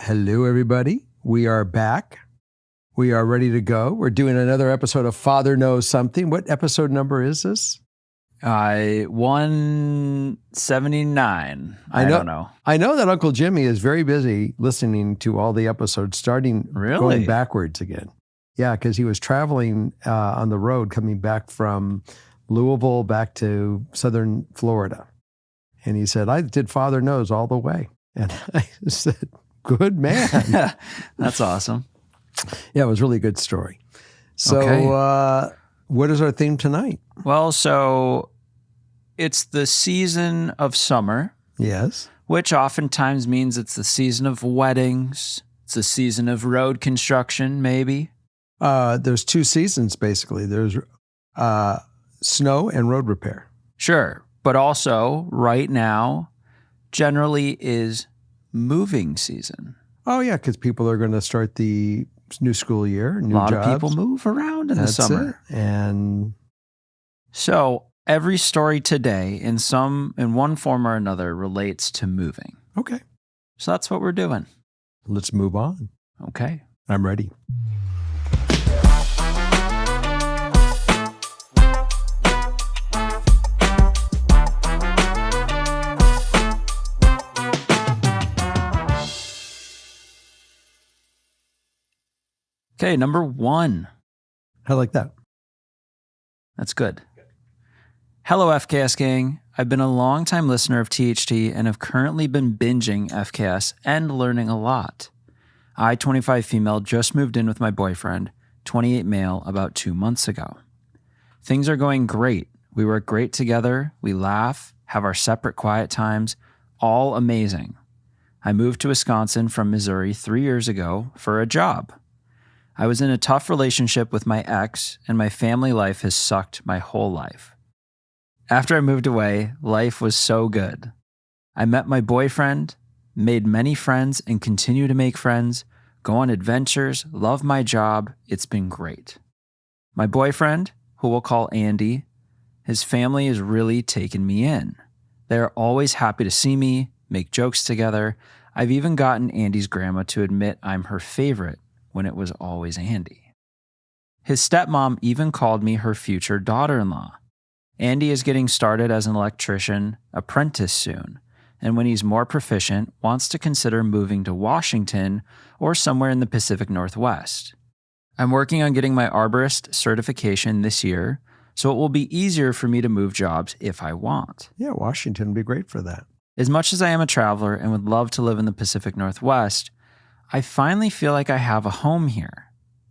Hello, everybody. We are back. We are ready to go. We're doing another episode of Father Knows Something. What episode number is this? 179. I don't know. I know that Uncle Jimmy is very busy listening to all the episodes, going backwards again. Yeah, because he was traveling on the road, coming back from Louisville back to southern Florida. And he said, I did Father Knows all the way. And I said, good man. That's awesome. Yeah, it was a really good story. So what is our theme tonight? Well, so it's the season of summer. Yes. Which oftentimes means it's the season of weddings. It's the season of road construction, maybe. There's two seasons, basically. There's snow and road repair. Sure. But also, right now, generally is moving season. Oh, yeah, because people are going to start the new school year, new jobs. A lot of people move around in the summer. And so every story today, in one form or another, relates to moving. Okay. So that's what we're doing. Let's move on. Okay. I'm ready. Okay, number 1. I like that. That's good. Hello, FKS gang. I've been a long-time listener of THT and have currently been binging FKS and learning a lot. I, 25 female, just moved in with my boyfriend, 28 male, about 2 months ago. Things are going great. We work great together. We laugh, have our separate quiet times, all amazing. I moved to Wisconsin from Missouri 3 years ago for a job. I was in a tough relationship with my ex, and my family life has sucked my whole life. After I moved away, life was so good. I met my boyfriend, made many friends, and continue to make friends, go on adventures, love my job. It's been great. My boyfriend, who we'll call Andy, his family has really taken me in. They are always happy to see me, make jokes together. I've even gotten Andy's grandma to admit I'm her favorite, when it was always Andy. His stepmom even called me her future daughter-in-law. Andy is getting started as an electrician apprentice soon, and when he's more proficient, wants to consider moving to Washington or somewhere in the Pacific Northwest. I'm working on getting my arborist certification this year, so it will be easier for me to move jobs if I want. Yeah, Washington would be great for that. As much as I am a traveler and would love to live in the Pacific Northwest, I finally feel like I have a home here.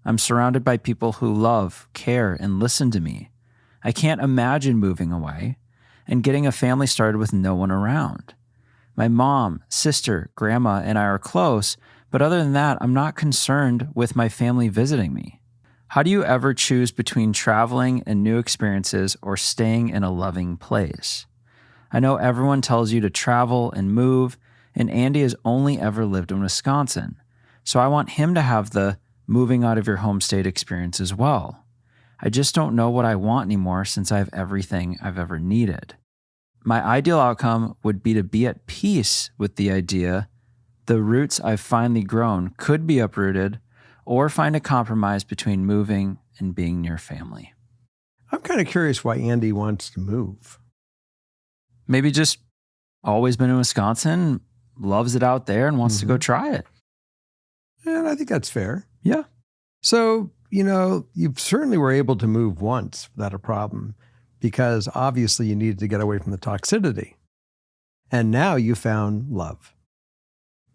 I'm surrounded by people who love, care, and listen to me. I can't imagine moving away and getting a family started with no one around. My mom, sister, grandma, and I are close, but other than that, I'm not concerned with my family visiting me. How do you ever choose between traveling and new experiences or staying in a loving place? I know everyone tells you to travel and move, and Andy has only ever lived in Wisconsin. So I want him to have the moving out of your home state experience as well. I just don't know what I want anymore since I have everything I've ever needed. My ideal outcome would be to be at peace with the idea the roots I've finally grown could be uprooted, or find a compromise between moving and being near family. I'm kind of curious why Andy wants to move. Maybe just always been in Wisconsin, loves it out there, and wants to go try it. And I think that's fair. Yeah. So, you certainly were able to move once without a problem because obviously you needed to get away from the toxicity. And now you found love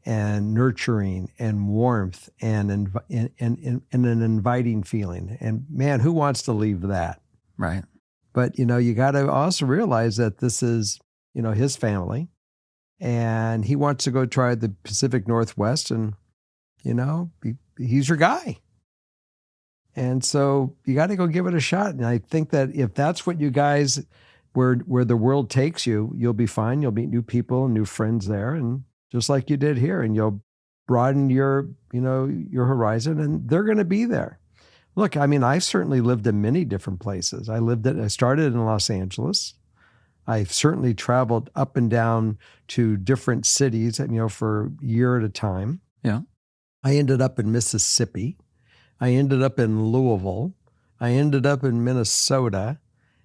and nurturing and warmth and an inviting feeling. And man, who wants to leave that? Right. But, you got to also realize that this is, his family and he wants to go try the Pacific Northwest and he's your guy. And so you got to go give it a shot. And I think that if that's what you guys, where the world takes you, you'll be fine. You'll meet new people and new friends there. And just like you did here, and you'll broaden your horizon and they're going to be there. Look, I mean, I certainly lived in many different places. I started in Los Angeles. I've certainly traveled up and down to different cities, for a year at a time. Yeah. I ended up in Mississippi. I ended up in Louisville. I ended up in Minnesota.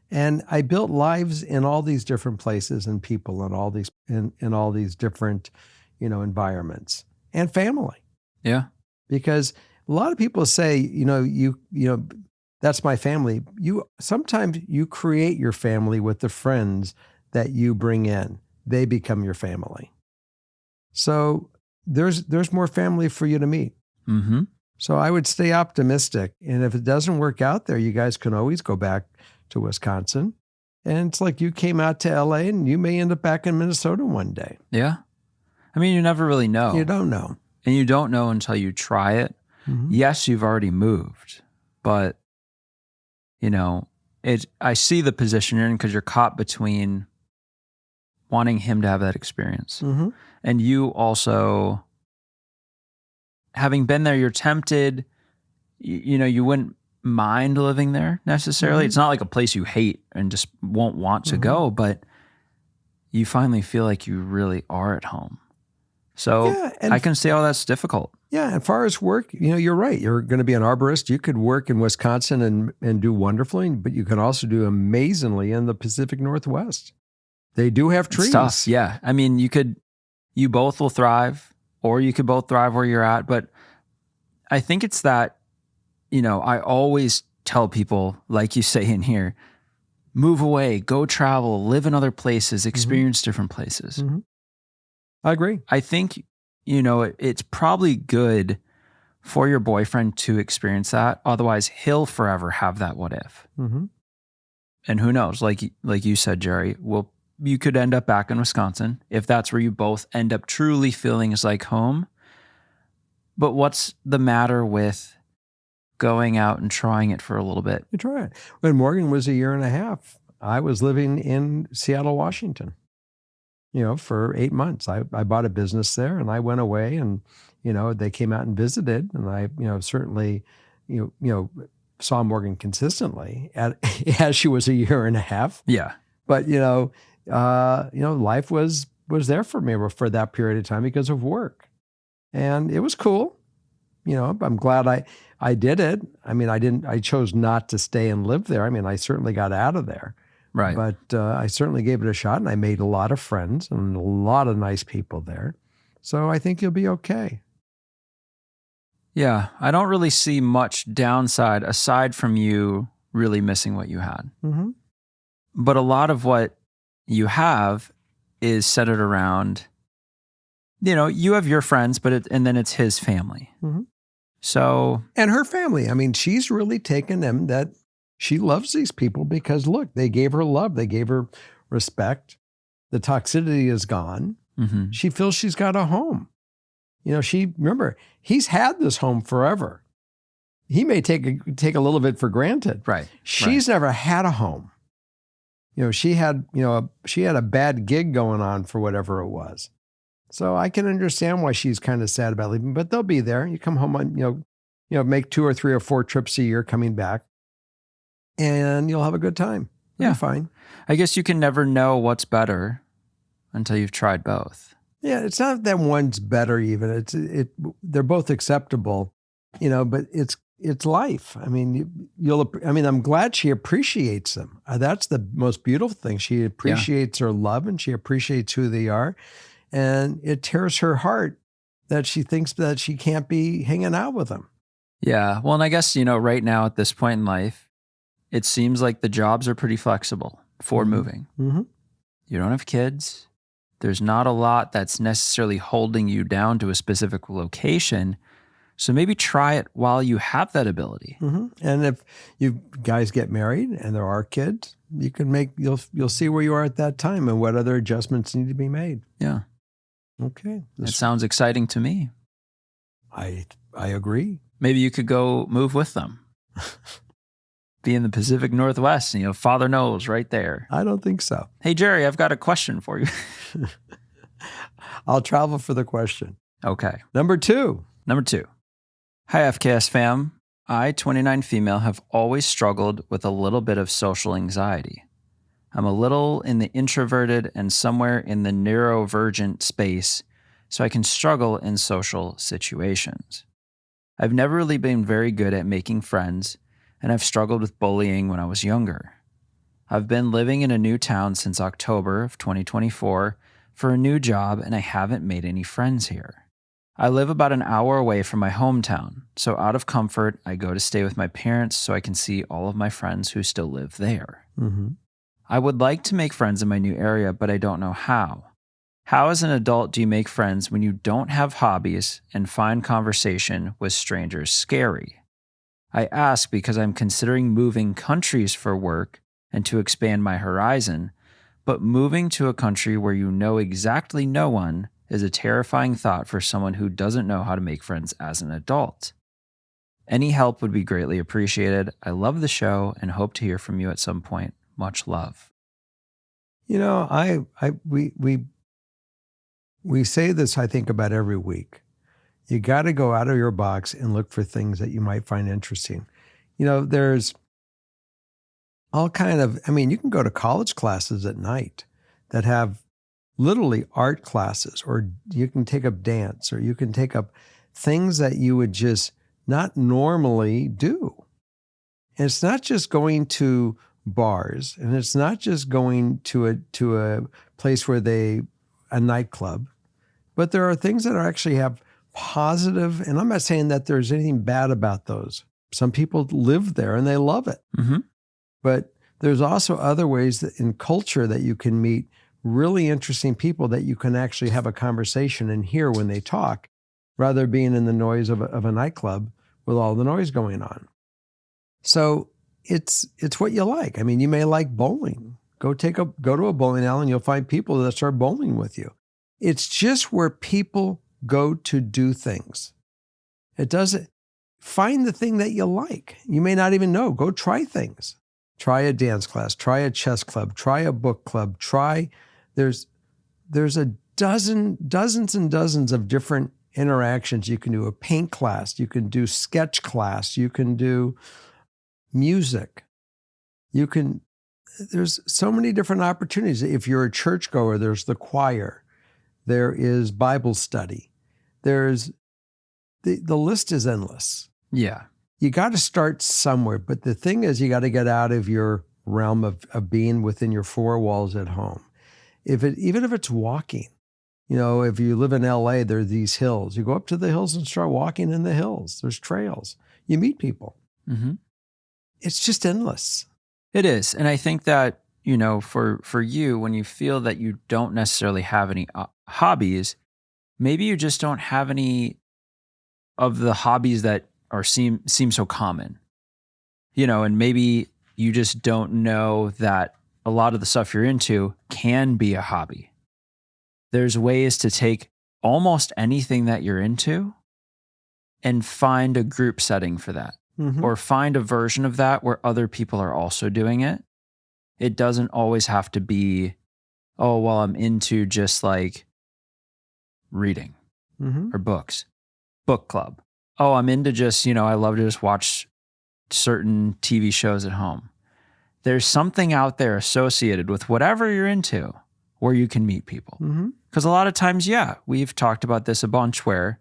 And I built lives in all these different places and people and all these in all these different, environments and family. Yeah. Because a lot of people say, that's my family. Sometimes you create your family with the friends that you bring in. They become your family. So there's more family for you to meet. Mm-hmm. So I would stay optimistic. And if it doesn't work out there, you guys can always go back to Wisconsin. And it's like you came out to LA and you may end up back in Minnesota one day. Yeah. I mean, you never really know. You don't know. And you don't know until you try it. Mm-hmm. Yes, you've already moved, but I see the position you're in because you're caught between wanting him to have that experience. Mm-hmm. And you also, having been there, you're tempted, you wouldn't mind living there necessarily. Mm-hmm. It's not like a place you hate and just won't want to go, but you finally feel like you really are at home. So I can see how that's difficult. Yeah. And as far as work, you're right. You're going to be an arborist. You could work in Wisconsin and do wonderfully, but you can also do amazingly in the Pacific Northwest. They do have trees. It's tough. Yeah. I mean, you both will thrive, or you could both thrive where you're at. But I think it's that, I always tell people, like you say in here, move away, go travel, live in other places, experience different places. Mm-hmm. I agree. I think, it's probably good for your boyfriend to experience that. Otherwise, he'll forever have that what if. Mm-hmm. And who knows, like you said, Jerry, you could end up back in Wisconsin if that's where you both end up truly feeling is like home. But what's the matter with going out and trying it for a little bit? You try it. When Morgan was a year and a half, I was living in Seattle, Washington, for 8 months. I bought a business there and I went away and, they came out and visited and I, certainly, saw Morgan consistently as she was a year and a half. Yeah. But, life was there for me for that period of time because of work. And it was cool. I'm glad I did it. I mean, I chose not to stay and live there. I mean, I certainly got out of there. Right. But I certainly gave it a shot and I made a lot of friends and a lot of nice people there. So I think you'll be okay. Yeah. I don't really see much downside aside from you really missing what you had. Mm-hmm. But a lot of what you have is centered around, you have your friends, and then it's his family. Mm-hmm. So. And her family. I mean, she's really taken them that she loves these people because look, they gave her love. They gave her respect. The toxicity is gone. Mm-hmm. She feels she's got a home. Remember, he's had this home forever. He may take a little bit for granted. Right. She's never had a home. She had a bad gig going on for whatever it was. So I can understand why she's kind of sad about leaving, but they'll be there. You come home on, make 2 or 3 or 4 trips a year coming back and you'll have a good time. You'll be fine. I guess you can never know what's better until you've tried both. Yeah. It's not that one's better even. They're both acceptable, but it's life. I mean, I'm glad she appreciates them. That's the most beautiful thing. She appreciates her love and she appreciates who they are. And it tears her heart that she thinks that she can't be hanging out with them. Yeah. Well, and I guess, right now at this point in life, it seems like the jobs are pretty flexible for moving. Mm-hmm. You don't have kids. There's not a lot that's necessarily holding you down to a specific location. So maybe try it while you have that ability. Mm-hmm. And if you guys get married and there are kids, you'll see where you are at that time and what other adjustments need to be made. Yeah. Okay. That sounds exciting to me. I agree. Maybe you could go move with them. Be in the Pacific Northwest, and Father knows right there. I don't think so. Hey, Jerry, I've got a question for you. I'll travel for the question. Okay. Number two. Hi, FKS fam. I, 29 female, have always struggled with a little bit of social anxiety. I'm a little in the introverted and somewhere in the neurodivergent space so I can struggle in social situations. I've never really been very good at making friends, and I've struggled with bullying when I was younger. I've been living in a new town since October of 2024 for a new job, and I haven't made any friends here. I live about an hour away from my hometown, so out of comfort, I go to stay with my parents so I can see all of my friends who still live there. Mm-hmm. I would like to make friends in my new area, but I don't know how. How, as an adult, do you make friends when you don't have hobbies and find conversation with strangers scary? I ask because I'm considering moving countries for work and to expand my horizon, but moving to a country where you know exactly no one is a terrifying thought for someone who doesn't know how to make friends as an adult. Any help would be greatly appreciated. I love the show and hope to hear from you at some point. Much love. You know, we say this, I think, about every week. You got to go out of your box and look for things that you might find interesting. You know, there's all kind of, I mean, you can go to college classes at night that have literally art classes, or you can take up dance, or you can take up things that you would just not normally do. And it's not just going to bars, and it's not just going to a place where a nightclub, but there are things that actually have positive, and I'm not saying that there's anything bad about those. Some people live there and they love it. Mm-hmm. But there's also other ways that in culture that you can meet really interesting people that you can actually have a conversation and hear when they talk, rather than being in the noise of a nightclub with all the noise going on. So it's what you like. I mean, you may like bowling. Go to a bowling alley and you'll find people that start bowling with you. It's just where people go to do things. It doesn't find the thing that you like. You may not even know. Go try things. Try a dance class, try a chess club, try a book club, there's a dozens and dozens of different interactions. You can do a paint class, you can do sketch class, you can do music. There's so many different opportunities. If you're a churchgoer, there's the choir, there is Bible study. There's the list is endless. Yeah. You got to start somewhere. But the thing is, you got to get out of your realm of being within your four walls at home. Even if it's walking, you know, if you live in LA, there are these hills. You go up to the hills and start walking in the hills. There's trails. You meet people. Mm-hmm. It's just endless. It is. And I think that, you know, for you, when you feel that you don't necessarily have any hobbies, maybe you just don't have any of the hobbies that seem so common, you know, and maybe you just don't know that a lot of the stuff you're into can be a hobby. There's ways to take almost anything that you're into and find a group setting for that, Mm-hmm. or find a version of that where other people are also doing it. It doesn't always have to be, oh, well, I'm into just like reading Mm-hmm. or books, book club. Oh, I'm into just, you know, I love to just watch certain TV shows at home. There's something out there associated with whatever you're into where you can meet people. Mm-hmm. Because a lot of times, yeah, we've talked about this a bunch where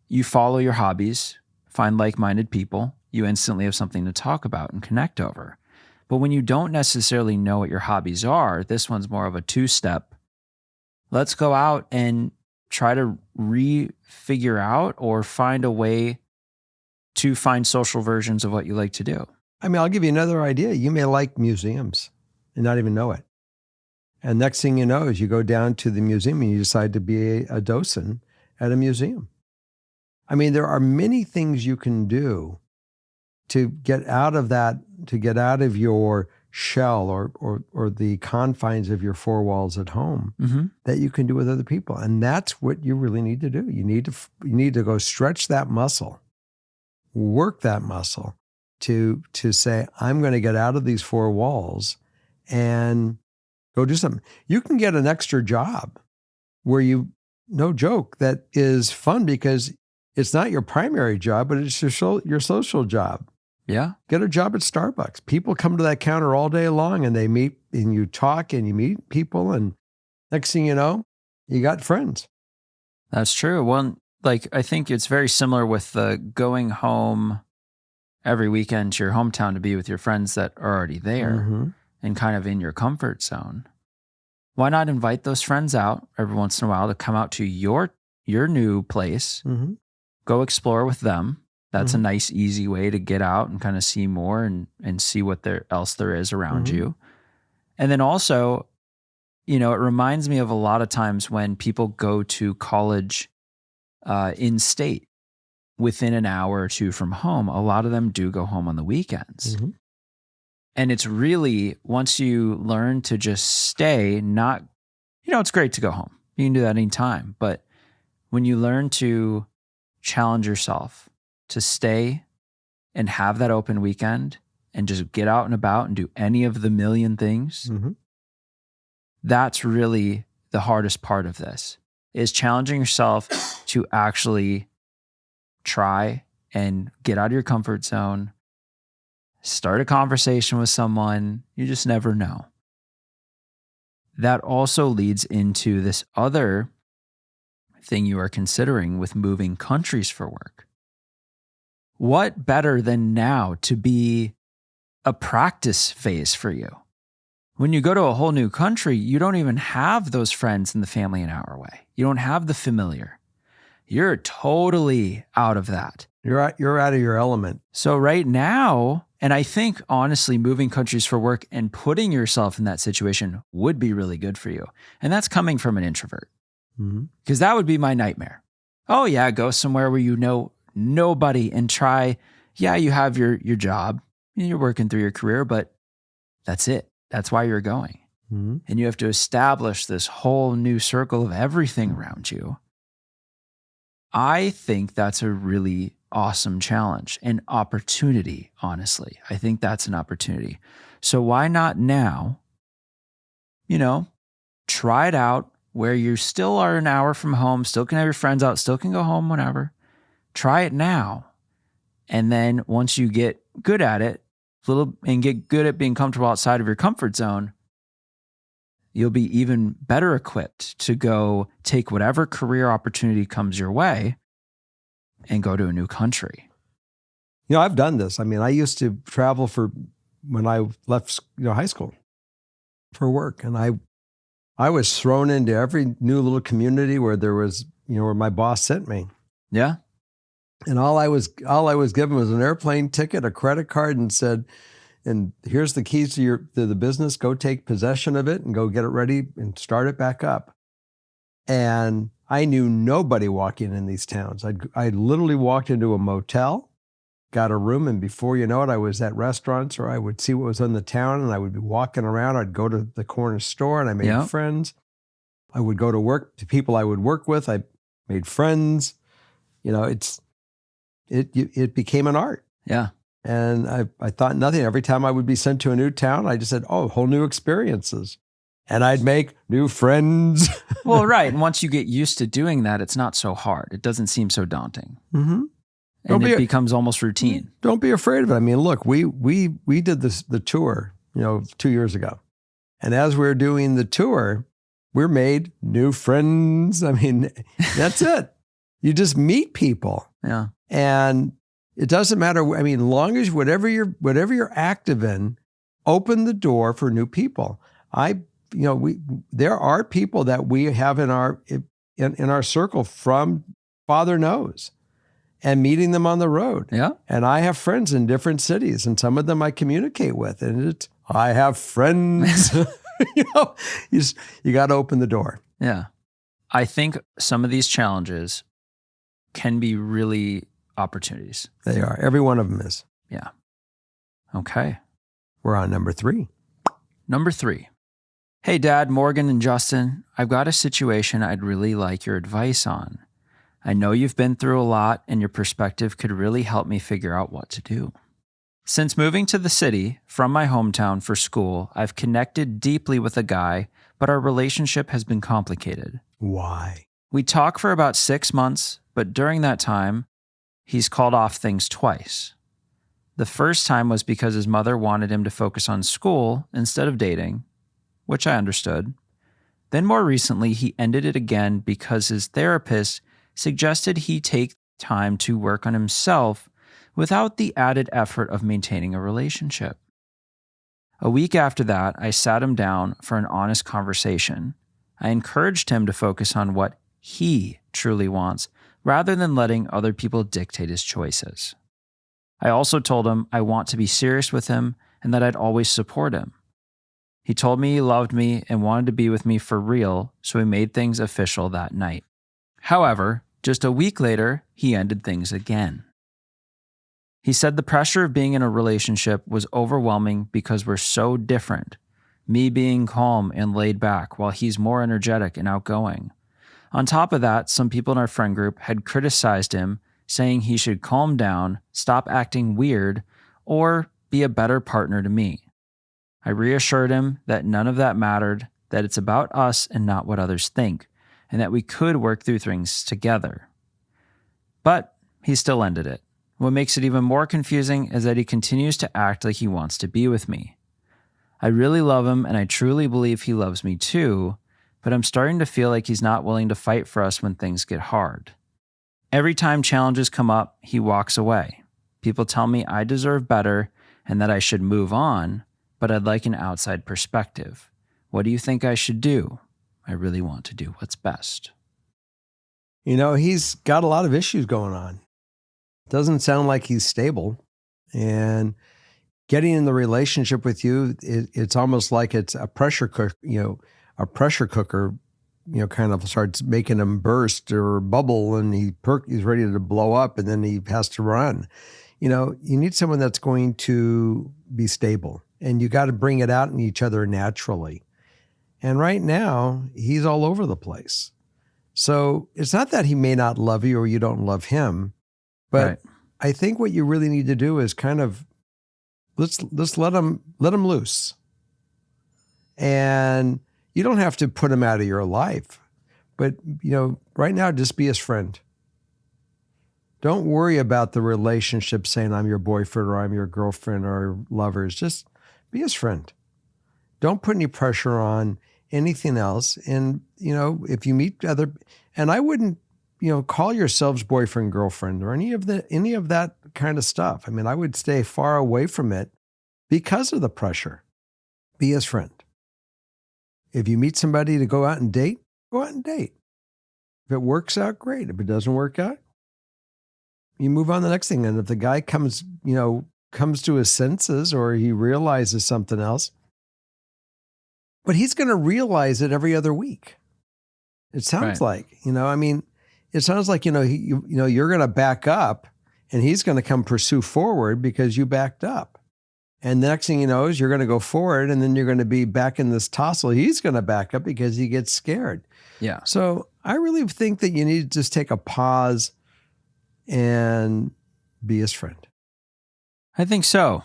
you follow your hobbies, find like-minded people, you instantly have something to talk about and connect over. But when you don't necessarily know what your hobbies are, this one's more of a two-step. Let's go out and try to refigure out or find a way to find social versions of what you like to do. I mean, I'll give you another idea. You may like museums and not even know it. And next thing you know is you go down to the museum and you decide to be a docent at a museum. I mean, there are many things you can do to get out of that, to get out of your shell or the confines of your four walls at home Mm-hmm. that you can do with other people. And that's what you really need to do. You need to go stretch that muscle, work that muscle to say, I'm going to get out of these four walls and go do something. You can get an extra job where no joke, that is fun because it's not your primary job, but it's your social job. Yeah. Get a job at Starbucks. People come to that counter all day long and they meet and you talk and you meet people. And next thing you know, you got friends. That's true. Well, like I think it's very similar with the going home every weekend to your hometown to be with your friends that are already there and kind of in your comfort zone. Why not invite those friends out every once in a while to come out to your new place, go explore with them. That's a nice, easy way to get out and kind of see more and see what else there is around you. And then also, it reminds me of a lot of times when people go to college in state within an hour or two from home. A lot of them do go home on the weekends. And it's really, once you learn to just stay, not, it's great to go home. You can do that anytime. But when you learn to challenge yourself to stay and have that open weekend and just get out and about and do any of the million things, that's really the hardest part of this, is challenging yourself to actually try and get out of your comfort zone, start a conversation with someone. You just never know. That also leads into this other thing you are considering with moving countries for work. What better than now to be a practice phase for you? When you go to a whole new country, you don't even have those friends and the family an hour away. You don't have the familiar. You're totally out of that. You're out of your element. So right now, and I think honestly, moving countries for work and putting yourself in that situation would be really good for you. And that's coming from an introvert, because that would be my nightmare. Oh yeah, go somewhere where you know nobody and try. Yeah, you have your job, you're working through your career, but that's it. That's why you're going. And you have to establish this whole new circle of everything around you. I think that's a really awesome challenge and opportunity, honestly. I think that's an opportunity. So why not now, try it out where you still are an hour from home, still can have your friends out, still can go home whenever. Try it now. And then once you get good at it, and get good at being comfortable outside of your comfort zone, you'll be even better equipped to go take whatever career opportunity comes your way and go to a new country. I've done this. I mean, I used to travel when I left high school for work. And I was thrown into every new little community where there was, where my boss sent me. Yeah. And all I was given was an airplane ticket, a credit card, and said, and here's the keys to the business. Go take possession of it and go get it ready and start it back up. And I knew nobody walking in these towns. I literally walked into a motel, got a room, and before you know it, I was at restaurants, or I would see what was in the town, and I would be walking around. I'd go to the corner store, and I made friends. I would go to work, to people I would work with. I made friends. It became an art. Yeah. And I thought nothing. Every time I would be sent to a new town, I just said, whole new experiences. And I'd make new friends. Well, right. And once you get used to doing that, it's not so hard. It doesn't seem so daunting. And it becomes almost routine. Don't be afraid of it. I mean, look, we did the tour, 2 years ago. And as we were doing the tour, we made new friends. I mean, that's it. You just meet people. Yeah. And it doesn't matter. I mean, long as whatever you're active in, open the door for new people. There are people that we have in our circle from Father Knows, and meeting them on the road. Yeah. And I have friends in different cities, and some of them I communicate with, and I have friends. You got to open the door. Yeah. I think some of these challenges can be really opportunities. They are. Every one of them is. Yeah. Okay. We're on number 3. Number 3. Hey, Dad, Morgan, and Justin, I've got a situation I'd really like your advice on. I know you've been through a lot, and your perspective could really help me figure out what to do. Since moving to the city from my hometown for school, I've connected deeply with a guy, but our relationship has been complicated. Why? We talk for about 6 months, but during that time, he's called off things twice. The first time was because his mother wanted him to focus on school instead of dating, which I understood. Then more recently, he ended it again because his therapist suggested he take time to work on himself without the added effort of maintaining a relationship. A week after that, I sat him down for an honest conversation. I encouraged him to focus on what he truly wants rather than letting other people dictate his choices. I also told him I want to be serious with him and that I'd always support him. He told me he loved me and wanted to be with me for real, so we made things official that night. However, just a week later, he ended things again. He said the pressure of being in a relationship was overwhelming because we're so different, me being calm and laid back while he's more energetic and outgoing. On top of that, some people in our friend group had criticized him, saying he should calm down, stop acting weird, or be a better partner to me. I reassured him that none of that mattered, that it's about us and not what others think, and that we could work through things together. But he still ended it. What makes it even more confusing is that he continues to act like he wants to be with me. I really love him and I truly believe he loves me too, but I'm starting to feel like he's not willing to fight for us when things get hard. Every time challenges come up, he walks away. People tell me I deserve better and that I should move on, but I'd like an outside perspective. What do you think I should do? I really want to do what's best. He's got a lot of issues going on. Doesn't sound like he's stable. And getting in the relationship with you, it's almost like it's a pressure cooker, kind of starts making him burst or bubble and he's ready to blow up and then he has to run. You need someone that's going to be stable and you got to bring it out in each other naturally. And right now, he's all over the place. So it's not that he may not love you or you don't love him, but Right. I think what you really need to do is kind of let's let him loose. And you don't have to put him out of your life, but right now just be his friend. Don't worry about the relationship saying I'm your boyfriend or I'm your girlfriend or lovers. Just be his friend. Don't put any pressure on anything else. And, if you meet and I wouldn't, call yourselves boyfriend, girlfriend, or any of that kind of stuff. I mean, I would stay far away from it because of the pressure. Be his friend. If you meet somebody to go out and date, go out and date. If it works out, great. If it doesn't work out, you move on to the next thing. And if the guy comes to his senses or he realizes something else, but he's going to realize it every other week. It sounds like, it sounds like, you're going to back up and he's going to come pursue forward because you backed up. And the next thing you know is you're going to go forward and then you're going to be back in this tussle. He's going to back up because he gets scared. Yeah. So I really think that you need to just take a pause and be his friend. I think so.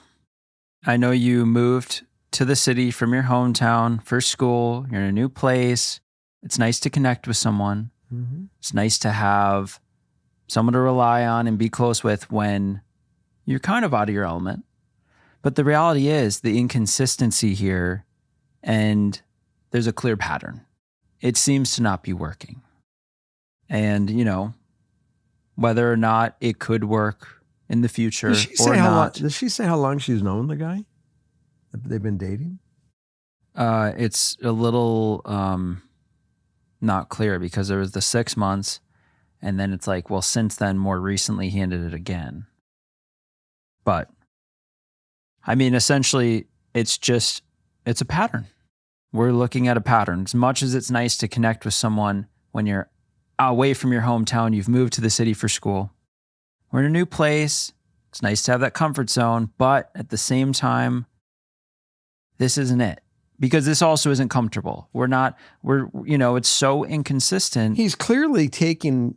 I know you moved to the city from your hometown for school. You're in a new place. It's nice to connect with someone. Mm-hmm. It's nice to have someone to rely on and be close with when you're kind of out of your element. But the reality is the inconsistency here, and there's a clear pattern. It seems to not be working. And, whether or not it could work in the future Does she say how long she's known the guy? They've been dating? It's a little not clear because there was the 6 months and then it's like, well, since then, more recently, he ended it again. But I mean, essentially, it's a pattern. We're looking at a pattern. As much as it's nice to connect with someone when you're away from your hometown, you've moved to the city for school. We're in a new place. It's nice to have that comfort zone, but at the same time, this isn't it. Because this also isn't comfortable. It's so inconsistent. He's clearly taking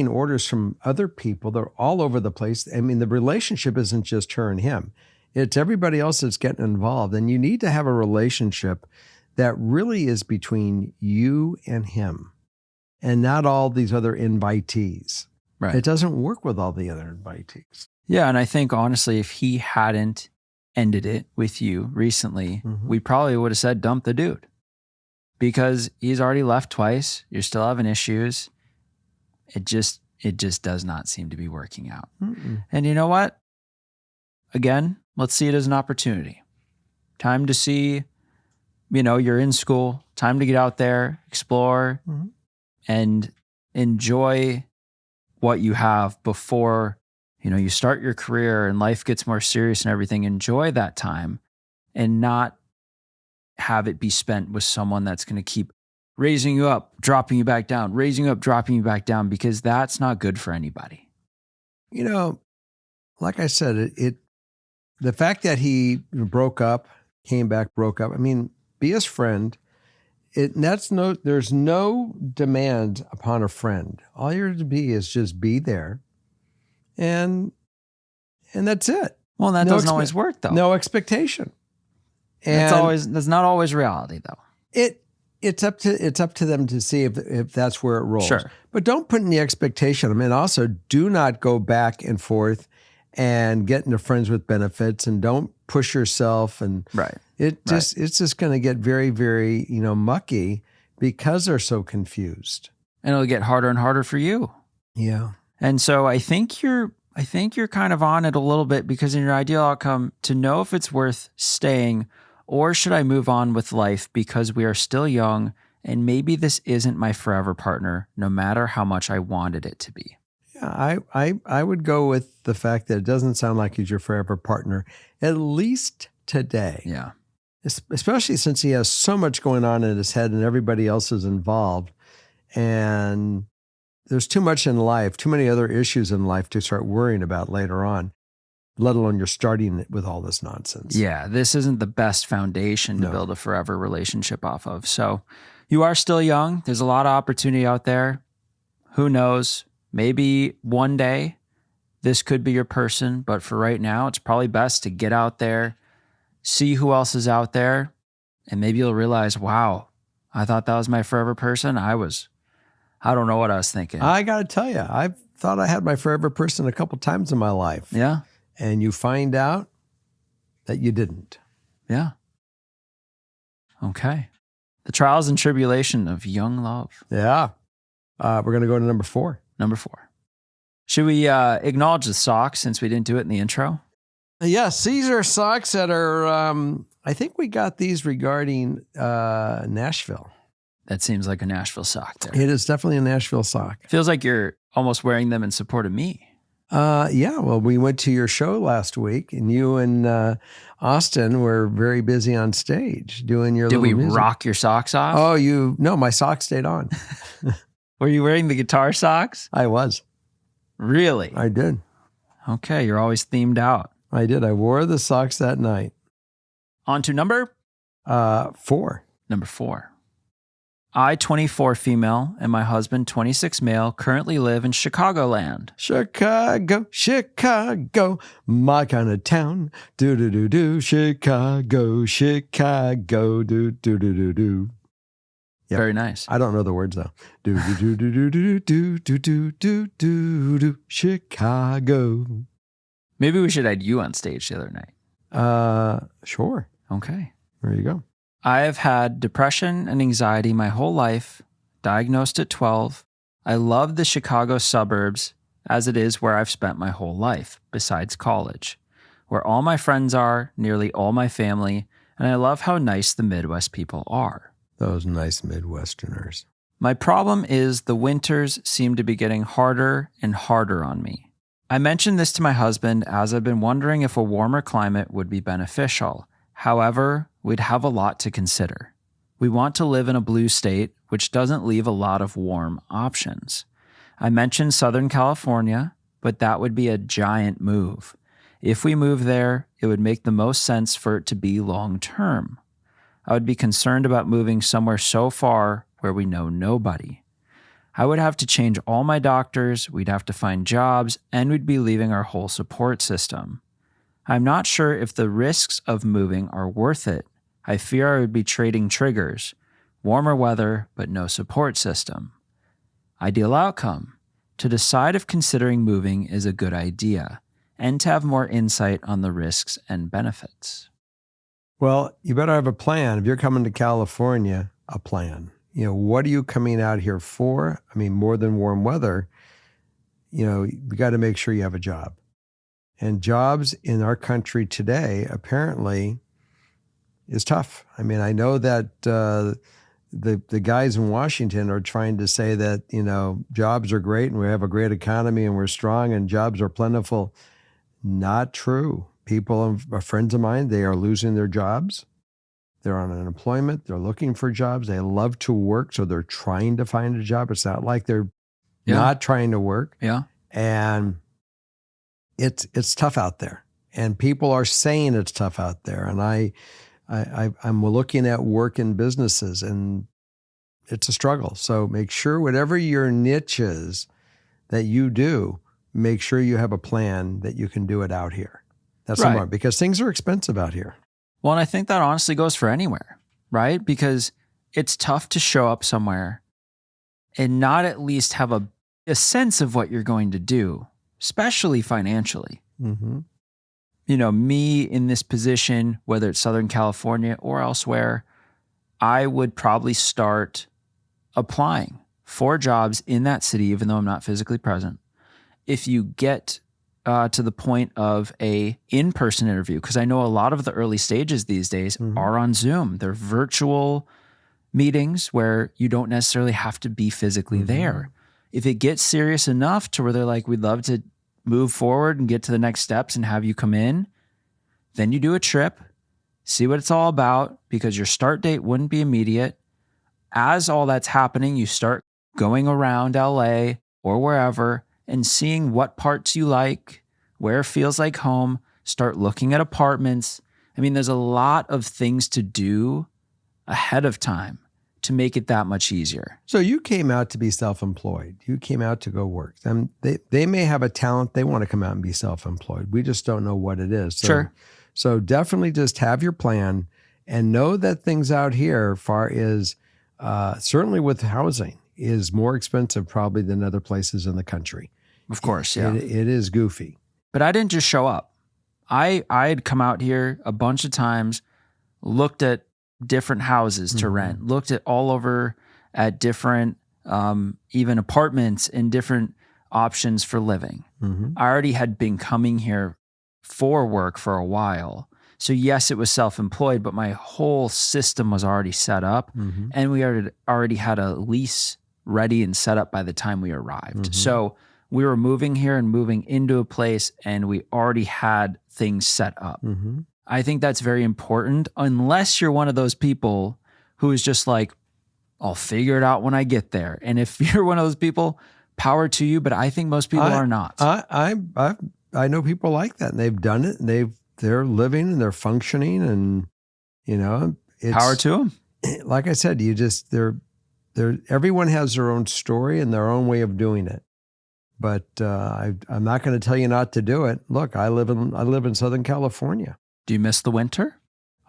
orders from other people. They're all over the place. I mean, the relationship isn't just her and him. It's everybody else that's getting involved. And you need to have a relationship that really is between you and him and not all these other invitees. Right. It doesn't work with all the other invitees. Yeah, and I think, honestly, if he hadn't ended it with you recently, we probably would have said dump the dude because he's already left twice. You're still having issues. it just does not seem to be working out. Mm-mm. And you know what? Again, let's see it as an opportunity. Time to see, you're in school, time to get out there, explore, Mhm. and enjoy what you have before, you start your career and life gets more serious and everything. Enjoy that time and not have it be spent with someone that's going to keep raising you up, dropping you back down, raising you up, dropping you back down, because that's not good for anybody. Like I said, the fact that he broke up, came back, broke up. I mean, be his friend. There's no demand upon a friend. All you're to be is just be there, and that's it. Well, that No doesn't always work though. No expectation. And that's not always reality though. It's up to them to see if that's where it rolls. Sure. But don't put any expectation. I mean, also do not go back and forth and get into friends with benefits, and don't push yourself. And right. it's just going to get very, very, mucky because they're so confused. And it'll get harder and harder for you. Yeah. And so I think you're kind of on it a little bit, because in your ideal outcome, to know if it's worth staying or should I move on with life because we are still young and maybe this isn't my forever partner, no matter how much I wanted it to be. Yeah, I would go with the fact that it doesn't sound like he's your forever partner, at least today. Yeah. Especially since he has so much going on in his head and everybody else is involved. And there's too much in life, too many other issues in life to start worrying about later on, let alone you're starting it with all this nonsense. Yeah, this isn't the best foundation to build a forever relationship off of. So you are still young. There's a lot of opportunity out there. Who knows? Maybe one day this could be your person, but for right now, it's probably best to get out there, see who else is out there, and maybe you'll realize, wow, I thought that was my forever person. I don't know what I was thinking. I got to tell you, I've thought I had my forever person a couple times in my life. Yeah. And you find out that you didn't. Yeah. Okay. The trials and tribulation of young love. Yeah. We're going to go to number 4. Number 4. Should we acknowledge the socks since we didn't do it in the intro? Yes, these are socks that are, I think we got these regarding Nashville. That seems like a Nashville sock there. It is definitely a Nashville sock. Feels like you're almost wearing them in support of me. Yeah, well, we went to your show last week, and you and Austin were very busy on stage doing your Did little we music. rock your socks off? Oh, no, my socks stayed on. Were you wearing the guitar socks? I was. Really? I did. Okay, you're always themed out. I did. I wore the socks that night. On to number? 4. Number 4. I, 24 female, and my husband, 26 male, currently live in Chicagoland. Chicago, Chicago, my kind of town. Do-do-do-do, Chicago, Chicago, do-do-do-do-do. Yep. Very nice. I don't know the words, though. Do-do-do-do-do-do-do-do-do-do, Chicago. Maybe we should add you on stage the other night. Sure. Okay. There you go. I have had depression and anxiety my whole life, diagnosed at 12. I love the Chicago suburbs as it is where I've spent my whole life, besides college, where all my friends are, nearly all my family, and I love how nice the Midwest people are. Those nice Midwesterners. My problem is the winters seem to be getting harder and harder on me. I mentioned this to my husband as I've been wondering if a warmer climate would be beneficial. However, we'd have a lot to consider. We want to live in a blue state, which doesn't leave a lot of warm options. I mentioned Southern California, but that would be a giant move. If we move there, it would make the most sense for it to be long-term. I would be concerned about moving somewhere so far where we know nobody. I would have to change all my doctors, we'd have to find jobs, and we'd be leaving our whole support system. I'm not sure if the risks of moving are worth it. I fear I would be trading triggers. Warmer weather, but no support system. Ideal outcome: to decide if considering moving is a good idea, and to have more insight on the risks and benefits. Well, you better have a plan. If you're coming to California, a plan. What are you coming out here for? I mean, more than warm weather, you got to make sure you have a job. And jobs in our country today apparently is tough. I mean, I know that the guys in Washington are trying to say that, jobs are great and we have a great economy and we're strong and jobs are plentiful. Not true. People, friends of mine, they are losing their jobs. They're on unemployment. They're looking for jobs. They love to work, so they're trying to find a job. It's not like they're not trying to work. Yeah. And it's tough out there. And people are saying it's tough out there. And I'm looking at work in businesses, and it's a struggle. So make sure whatever your niche is that you do, make sure you have a plan that you can do it out here. That's Right. important, because things are expensive out here. Well, and I think that honestly goes for anywhere, right? Because it's tough to show up somewhere and not at least have a sense of what you're going to do, especially financially. Mm-hmm. Me in this position, whether it's Southern California or elsewhere, I would probably start applying for jobs in that city, even though I'm not physically present. If you get to the point of a in-person interview, because I know a lot of the early stages these days are on Zoom. They're virtual meetings where you don't necessarily have to be physically there. If it gets serious enough to where they're like, we'd love to move forward and get to the next steps and have you come in, then you do a trip, see what it's all about, because your start date wouldn't be immediate. As all that's happening, you start going around LA or wherever and seeing what parts you like, where it feels like home, start looking at apartments. I mean, there's a lot of things to do ahead of time to make it that much easier. So you came out to be self-employed. You came out to go work. They may have a talent. They want to come out and be self-employed. We just don't know what it is. Sure. So definitely just have your plan and know that things out here certainly with housing is more expensive probably than other places in the country. Of course, yeah. It is goofy. But I didn't just show up. I had come out here a bunch of times, looked at different houses to rent, looked at all over at different even apartments and different options for living. I already had been coming here for work for a while. So yes, it was self-employed, but my whole system was already set up and we already had a lease ready and set up by the time we arrived. So we were moving here and moving into a place and we already had things set up. I think that's very important, unless you're one of those people who is just like, I'll figure it out when I get there. And if you're one of those people, power to you, but I think most people are not. I know people like that, and they've done it, and they're living and they're functioning, and it's Power to them. Like I said, everyone has their own story and their own way of doing it. But I'm not going to tell you not to do it. Look, I live in Southern California. Do you miss the winter?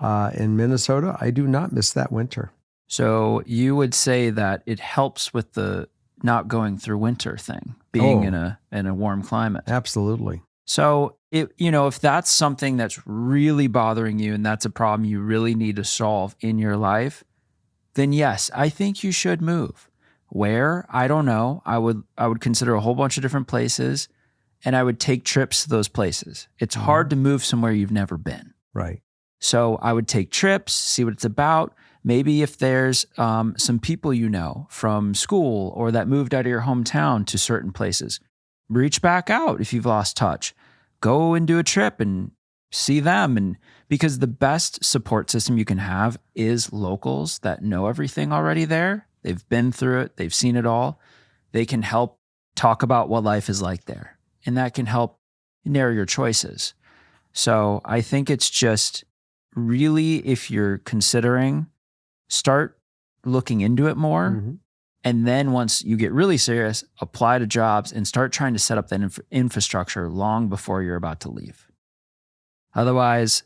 In Minnesota, I do not miss that winter. So you would say that it helps with the not going through winter thing, being in a warm climate. Absolutely. So if that's something that's really bothering you and that's a problem you really need to solve in your life, then yes, I think you should move. Where? I don't know. I would consider a whole bunch of different places, and I would take trips to those places. It's hard to move somewhere you've never been. Right. So I would take trips, see what it's about. Maybe if there's some people from school or that moved out of your hometown to certain places, reach back out if you've lost touch. Go and do a trip and see them. And because the best support system you can have is locals that know everything already there. They've been through it. They've seen it all. They can help talk about what life is like there. And that can help narrow your choices. So I think it's just really, if you're considering, start looking into it more. And then once you get really serious, apply to jobs and start trying to set up that infrastructure long before you're about to leave. Otherwise,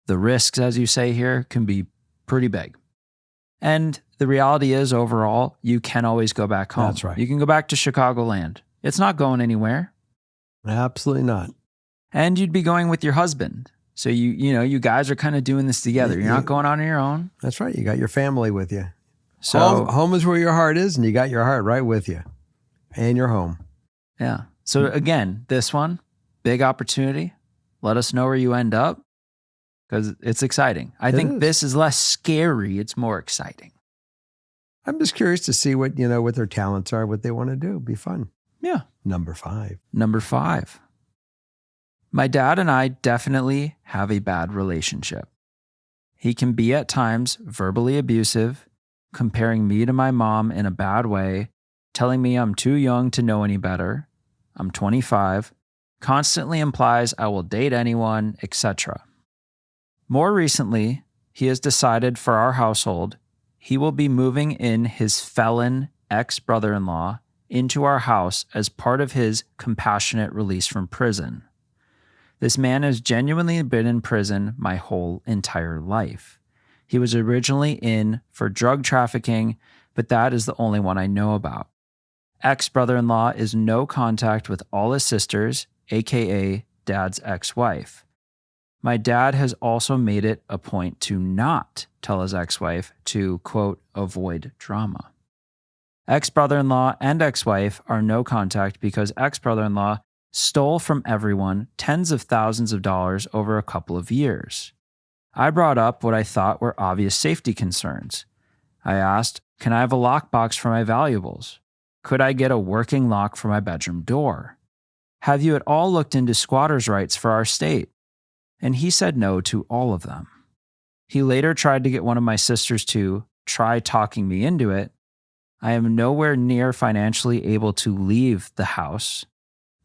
the risks, as you say here, can be pretty big. And the reality is, overall, you can always go back home. That's right. You can go back to Chicagoland. It's not going anywhere. Absolutely not. And you'd be going with your husband. So you guys are kind of doing this together. You're not going on your own. That's right. You got your family with you. So home is where your heart is, and you got your heart right with you and your home. Yeah. So again, this one, big opportunity. Let us know where you end up because it's exciting. I think this is less scary. It's more exciting. I'm just curious to see what their talents are, what they want to do. It'd be fun. Yeah. Number 5. My dad and I definitely have a bad relationship. He can be at times verbally abusive, comparing me to my mom in a bad way, telling me I'm too young to know any better. I'm 25, constantly implies I will date anyone, etc. More recently, he has decided for our household, he will be moving in his felon ex-brother-in-law into our house as part of his compassionate release from prison. This man has genuinely been in prison my whole entire life. He was originally in for drug trafficking, but that is the only one I know about. Ex-brother-in-law is no contact with all his sisters, aka dad's ex-wife. My dad has also made it a point to not tell his ex-wife to, quote, avoid drama. Ex-brother-in-law and ex-wife are no contact because ex-brother-in-law stole from everyone tens of thousands of dollars over a couple of years. I brought up what I thought were obvious safety concerns. I asked, can I have a lockbox for my valuables? Could I get a working lock for my bedroom door? Have you at all looked into squatters' rights for our state? And he said no to all of them. He later tried to get one of my sisters to try talking me into it. I am nowhere near financially able to leave the house.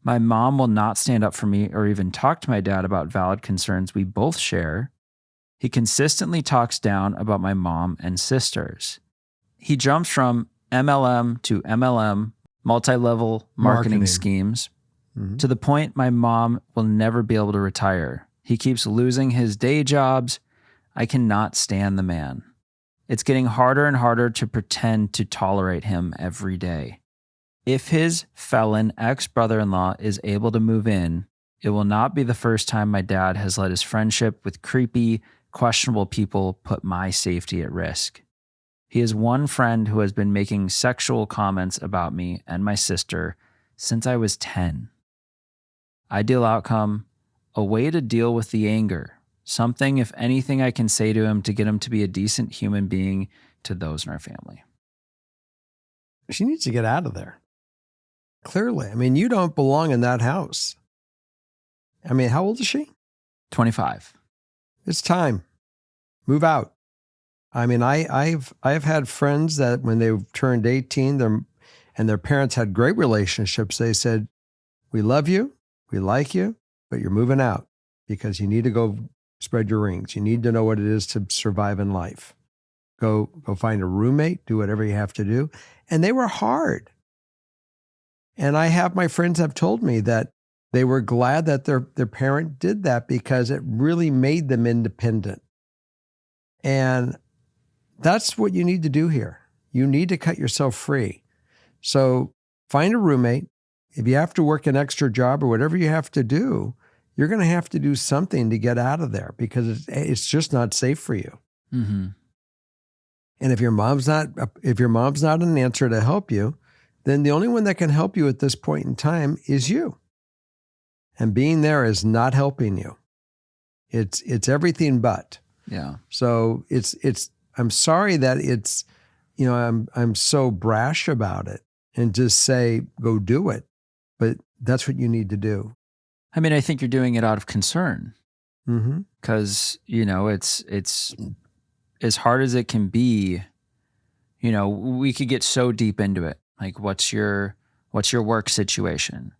My mom will not stand up for me or even talk to my dad about valid concerns we both share. He consistently talks down about my mom and sisters. He jumps from MLM to MLM, multi-level marketing schemes, to the point my mom will never be able to retire. He keeps losing his day jobs. I cannot stand the man. It's getting harder and harder to pretend to tolerate him every day. If his felon ex-brother-in-law is able to move in, it will not be the first time my dad has let his friendship with creepy, questionable people put my safety at risk. He has one friend who has been making sexual comments about me and my sister since I was 10. Ideal outcome, a way to deal with the anger. Something, if anything, I can say to him to get him to be a decent human being to those in our family. She needs to get out of there. Clearly. I mean, you don't belong in that house. I mean, how old is she? 25. It's time. Move out. I mean, I've had friends that when they turned 18, and their parents had great relationships, they said, we love you, we like you, but you're moving out because you need to go spread your wings. You need to know what it is to survive in life. Go find a roommate, do whatever you have to do. And they were hard. And my friends have told me that they were glad that their parent did that because it really made them independent. And that's what you need to do here. You need to cut yourself free. So find a roommate. If you have to work an extra job or whatever you have to do, you're going to have to do something to get out of there because it's just not safe for you. Mm-hmm. And if your mom's not an answer to help you, then the only one that can help you at this point in time is you. And being there is not helping you. It's everything but. Yeah. So I'm sorry that it's, I'm so brash about it and just say, go do it. But that's what you need to do. I mean, I think you're doing it out of concern. Mm-hmm. Because, it's as hard as it can be, we could get so deep into it. Like, what's your work situation?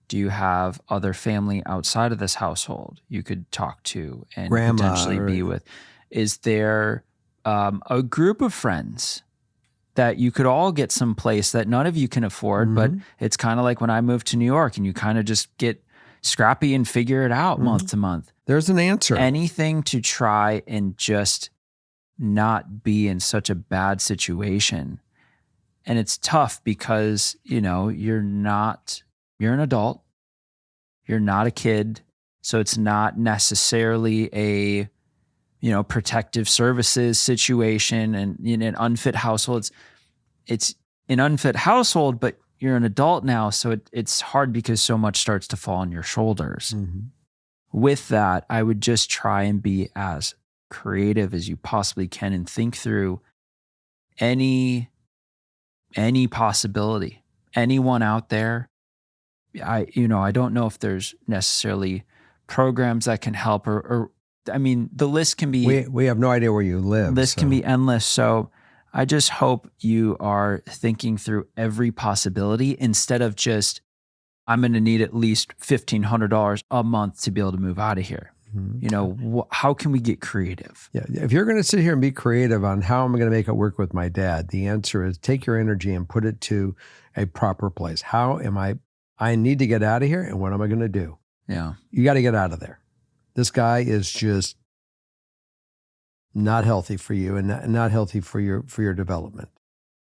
Do you have other family outside of this household you could talk to and Grandma, potentially be with? Is there a group of friends that you could all get someplace that none of you can afford, but it's kind of like when I moved to New York and you kind of just get scrappy and figure it out month to month. There's an answer. Anything to try and just not be in such a bad situation. And it's tough because, you're an adult, you're not a kid. So it's not necessarily a, protective services situation and in an unfit household. It's an unfit household, but you're an adult now, so it's hard because so much starts to fall on your shoulders. Mhm. With that, I would just try and be as creative as you possibly can and think through any possibility. Anyone out there, I don't know if there's necessarily programs that can help or I mean, the list can be We have no idea where you live. endless. So I just hope you are thinking through every possibility instead of just, I'm going to need at least $1,500 a month to be able to move out of here. Mhm. How can we get creative? Yeah. If you're going to sit here and be creative on how am I going to make it work with my dad, the answer is take your energy and put it to a proper place. I need to get out of here. And what am I going to do? Yeah. You got to get out of there. This guy is just not healthy for you and not healthy for your development.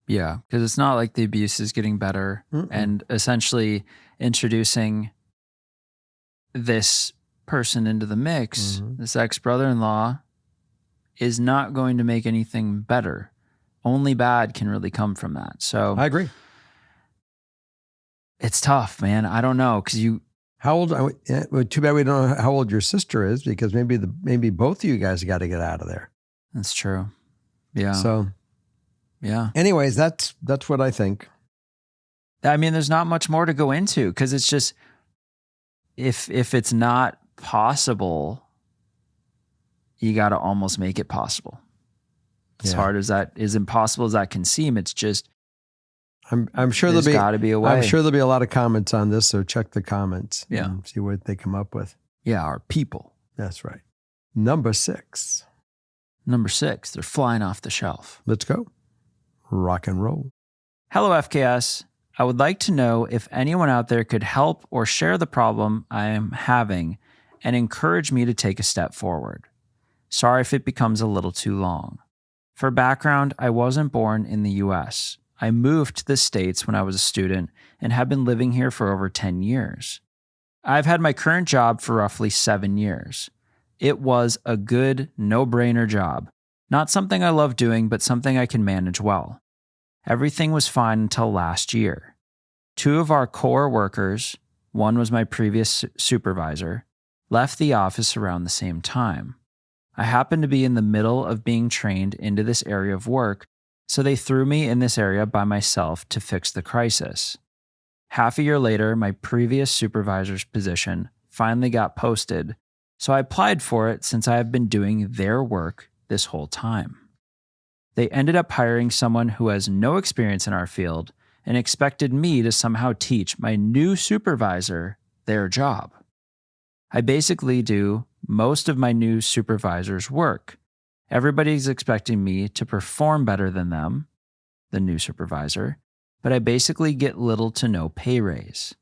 Yeah. Because it's not like the abuse is getting better. Mm-mm. And essentially introducing this person into the mix, Mhm. this ex-brother-in-law, is not going to make anything better. Only bad can really come from that. So I agree. it's tough, man. I don't know. Cause How old? Too bad we don't know how old your sister is, because maybe both of you guys got to get out of there. that's true. Yeah. So, Yeah. anyways, that's what I think. I mean, there's not much more to go into because it's just, if it's not possible, you got to almost make it possible. As Yeah. hard as that, as impossible as that can seem, it's just, I'm sure there's there'll be got to be a way. I'm sure there'll be a lot of comments on this, so check the comments. Yeah. And see what they come up with. Yeah, our people. That's right. Number 6. Number 6, they're flying off the shelf. Let's go. Rock and roll. Hello, FKS. I would like to know if anyone out there could help or share the problem I am having and encourage me to take a step forward. Sorry if it becomes a little too long. For background, I wasn't born in the US. I moved to the States when I was a student and have been living here for over 10 years. I've had my current job for roughly 7 years. It was a good, no-brainer job. Not something I love doing, but something I can manage well. Everything was fine until last year. 2 of our core workers, one was my previous supervisor, left the office around the same time. I happened to be in the middle of being trained into this area of work, so they threw me in this area by myself to fix the crisis. Half a year later, my previous supervisor's position finally got posted, so I applied for it since I have been doing their work this whole time. They ended up hiring someone who has no experience in our field and expected me to somehow teach my new supervisor their job. I basically do most of my new supervisor's work. Everybody's expecting me to perform better than them, the new supervisor, but I basically get little to no pay raise.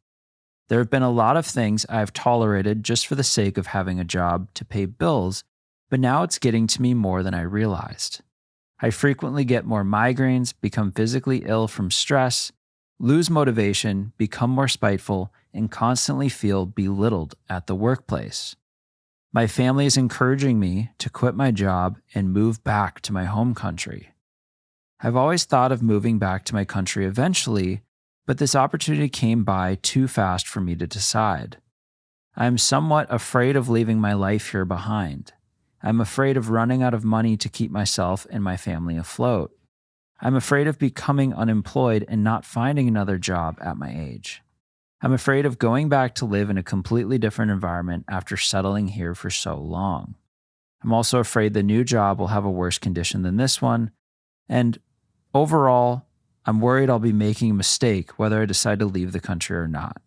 There have been a lot of things I've tolerated just for the sake of having a job to pay bills, but now it's getting to me more than I realized. I frequently get more migraines, become physically ill from stress, lose motivation, become more spiteful, and constantly feel belittled at the workplace. My family is encouraging me to quit my job and move back to my home country. I've always thought of moving back to my country eventually, but this opportunity came by too fast for me to decide. I am somewhat afraid of leaving my life here behind. I'm afraid of running out of money to keep myself and my family afloat. I'm afraid of becoming unemployed and not finding another job at my age. I'm afraid of going back to live in a completely different environment after settling here for so long. I'm also afraid the new job will have a worse condition than this one. And overall, I'm worried I'll be making a mistake whether I decide to leave the country or not.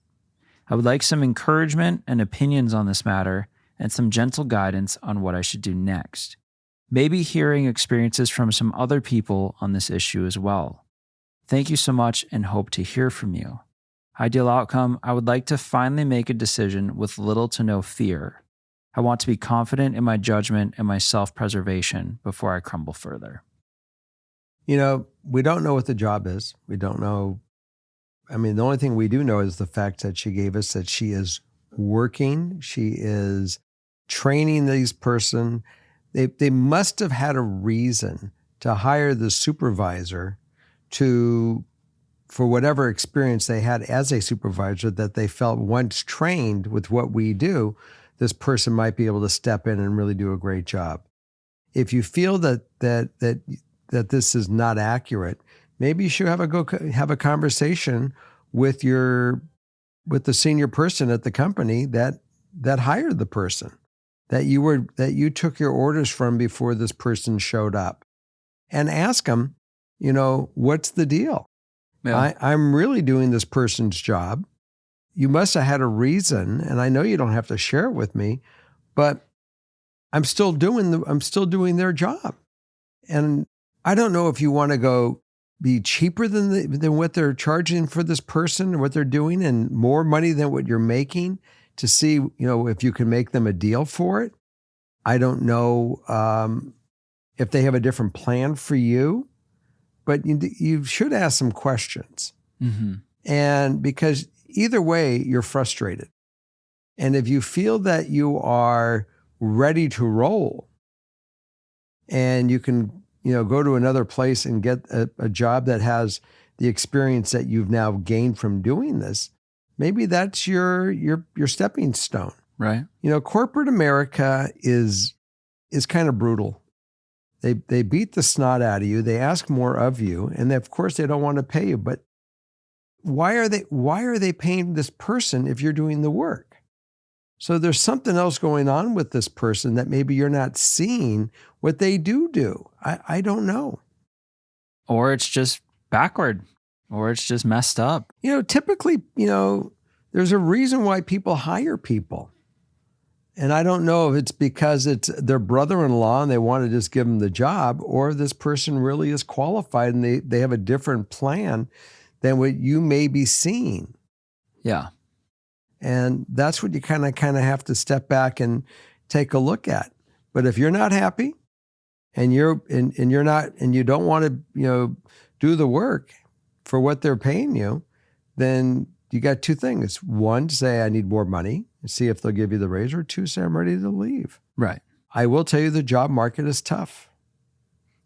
I would like some encouragement and opinions on this matter and some gentle guidance on what I should do next. Maybe hearing experiences from some other people on this issue as well. Thank you so much and hope to hear from you. Ideal outcome, I would like to finally make a decision with little to no fear. I want to be confident in my judgment and my self-preservation before I crumble further. You know, we don't know what the job is. We don't know. I mean, the only thing we do know is the fact that she gave us that she is working. She is training these person. They must have had a reason to hire the supervisor to for whatever experience they had as a supervisor that they felt once trained with what we do, this person might be able to step in and really do a great job. If you feel that this is not accurate, maybe you should have a conversation with the senior person at the company that hired the person, that you took your orders from before this person showed up, and ask them, what's the deal? Yeah. I'm really doing this person's job. You must have had a reason, and I know you don't have to share it with me, but I'm still doing their job. And I don't know if you want to go be cheaper than what they're charging for this person or what they're doing, and more money than what you're making, to see, if you can make them a deal for it. I don't know if they have a different plan for you, but you should ask some questions. Mm-hmm. And because either way, you're frustrated. And if you feel that you are ready to roll and you can, go to another place and get a job that has the experience that you've now gained from doing this, maybe that's your stepping stone. Right. Corporate America is kind of brutal. They beat the snot out of you. They ask more of you, and of course they don't want to pay you. But why are they paying this person if you're doing the work? So there's something else going on with this person that maybe you're not seeing what they do. I don't know. Or it's just backward, or it's just messed up. Typically, there's a reason why people hire people. And I don't know if it's because it's their brother-in-law and they want to just give them the job, or this person really is qualified and they have a different plan than what you may be seeing. Yeah. And that's what you kind of have to step back and take a look at. But if you're not happy and you're not, and you don't want to, do the work for what they're paying you, then you got two things. One, say, I need more money, and see if they'll give you the raise, or two, say, I'm ready to leave. Right. I will tell you the job market is tough.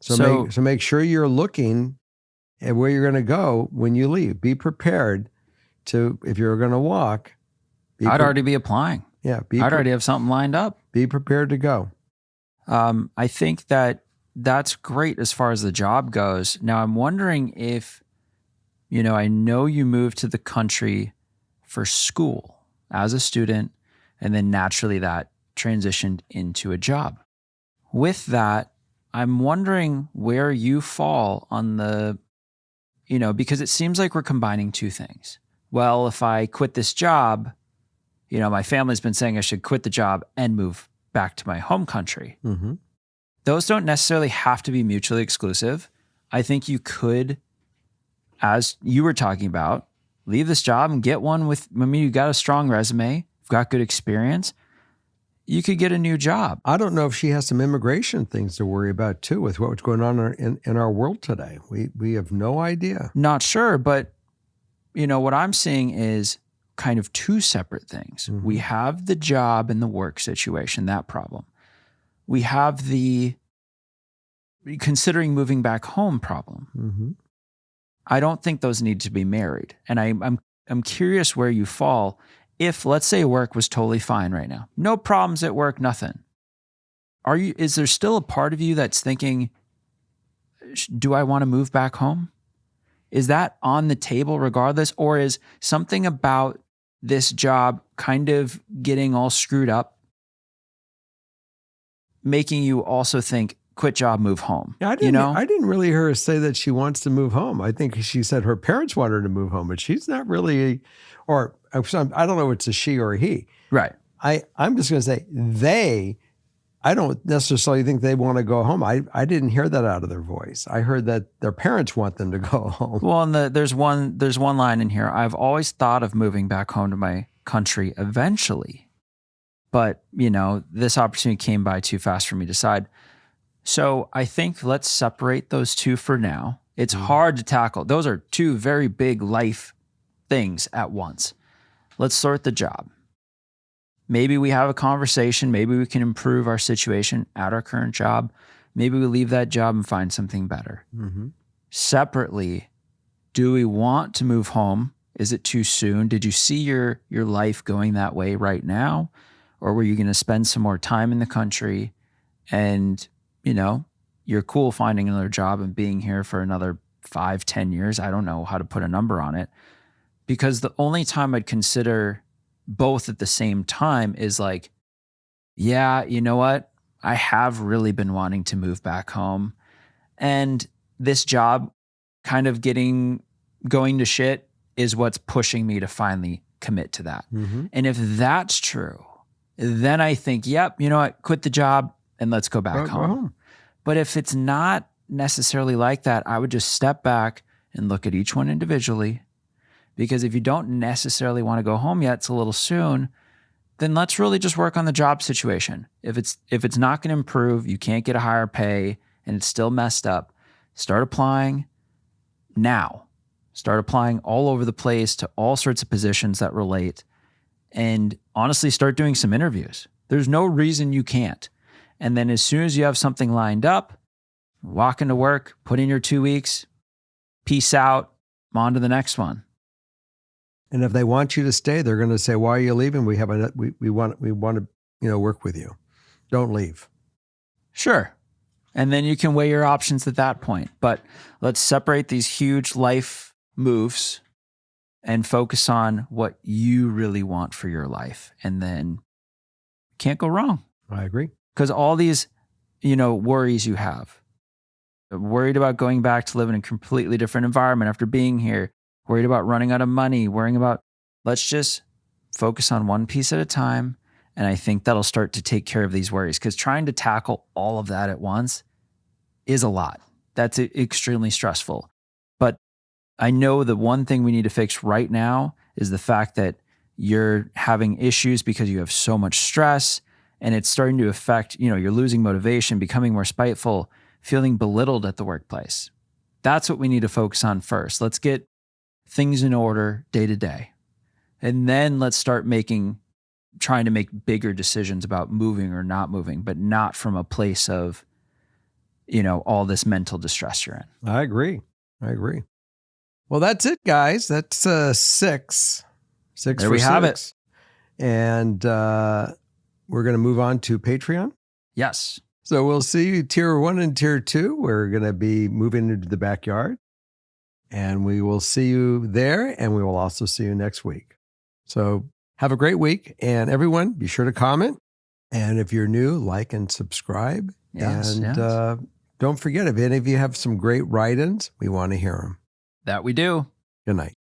So make sure you're looking at where you're going to go when you leave. Be prepared to, if you're going to walk. I'd already be applying. Yeah. I'd already have something lined up. Be prepared to go. I think that's great as far as the job goes. Now I'm wondering if, I know you moved to the country for school as a student, and then naturally that transitioned into a job. With that, I'm wondering where you fall on the, because it seems like we're combining two things. Well, if I quit this job, my family's been saying I should quit the job and move back to my home country. Mm-hmm. Those don't necessarily have to be mutually exclusive. I think you could, as you were talking about, leave this job and get one you got a strong resume, you've got good experience, you could get a new job. I don't know if she has some immigration things to worry about too with what's going on in our world today. We have no idea. Not sure, but what I'm seeing is kind of two separate things. Mm-hmm. We have the job and the work situation, that problem. We have the considering moving back home problem. Mm-hmm. I don't think those need to be married. And I'm curious where you fall. If, let's say, work was totally fine right now, no problems at work, nothing. Is there still a part of you that's thinking, do I want to move back home? Is that on the table regardless? Or is something about this job kind of getting all screwed up, making you also think, quit job, move home? Yeah, I didn't really hear her say that she wants to move home. I think she said her parents want her to move home, but she's not really, or I don't know if it's a she or a he. Right. I'm just going to say I don't necessarily think they want to go home. I didn't hear that out of their voice. I heard that their parents want them to go home. Well, and there's one line in here. I've always thought of moving back home to my country eventually, but this opportunity came by too fast for me to decide. So I think let's separate those two for now. It's hard to tackle. Those are two very big life things at once. Let's sort the job. Maybe we have a conversation. Maybe we can improve our situation at our current job. Maybe we leave that job and find something better. Mm-hmm. Separately, do we want to move home? Is it too soon? Did you see your life going that way right now? Or were you going to spend some more time in the country and, you're cool finding another job and being here for another 5, 10 years? I don't know how to put a number on it, because the only time I'd consider both at the same time is like, yeah, you know what? I have really been wanting to move back home, and this job kind of going to shit is what's pushing me to finally commit to that. And if that's true, then I think, yep, you know what? Quit the job and let's go back home. But if it's not necessarily like that, I would just step back and look at each one individually. Because if you don't necessarily want to go home yet, it's a little soon, then let's really just work on the job situation. If it's not going to improve, you can't get a higher pay, and it's still messed up, start applying now. Start applying all over the place to all sorts of positions that relate, and honestly start doing some interviews. There's no reason you can't. And then as soon as you have something lined up, walk into work, put in your 2 weeks, peace out, on to the next one. And if they want you to stay, they're going to say, "Why are you leaving? We want to work with you. Don't leave." Sure. And then you can weigh your options at that point. But let's separate these huge life moves and focus on what you really want for your life. And then can't go wrong. I agree. Because all these, worries you have, worried about going back to live in a completely different environment after being here, worried about running out of money, let's just focus on one piece at a time. And I think that'll start to take care of these worries, because trying to tackle all of that at once is a lot. That's extremely stressful. But I know the one thing we need to fix right now is the fact that you're having issues because you have so much stress, and it's starting to affect, you're losing motivation, becoming more spiteful, feeling belittled at the workplace. That's what we need to focus on first. Let's get things in order day to day. And then let's start trying to make bigger decisions about moving or not moving, but not from a place of, all this mental distress you're in. I agree. Well, that's it, guys. That's 6. There we have it. And we're going to move on to Patreon. Yes. So we'll see you tier 1 and tier 2. We're going to be moving into the backyard, and we will see you there. And we will also see you next week. So have a great week. And everyone, be sure to comment. And if you're new, like and subscribe. Yes, don't forget, if any of you have some great write-ins, we want to hear them. That we do. Good night.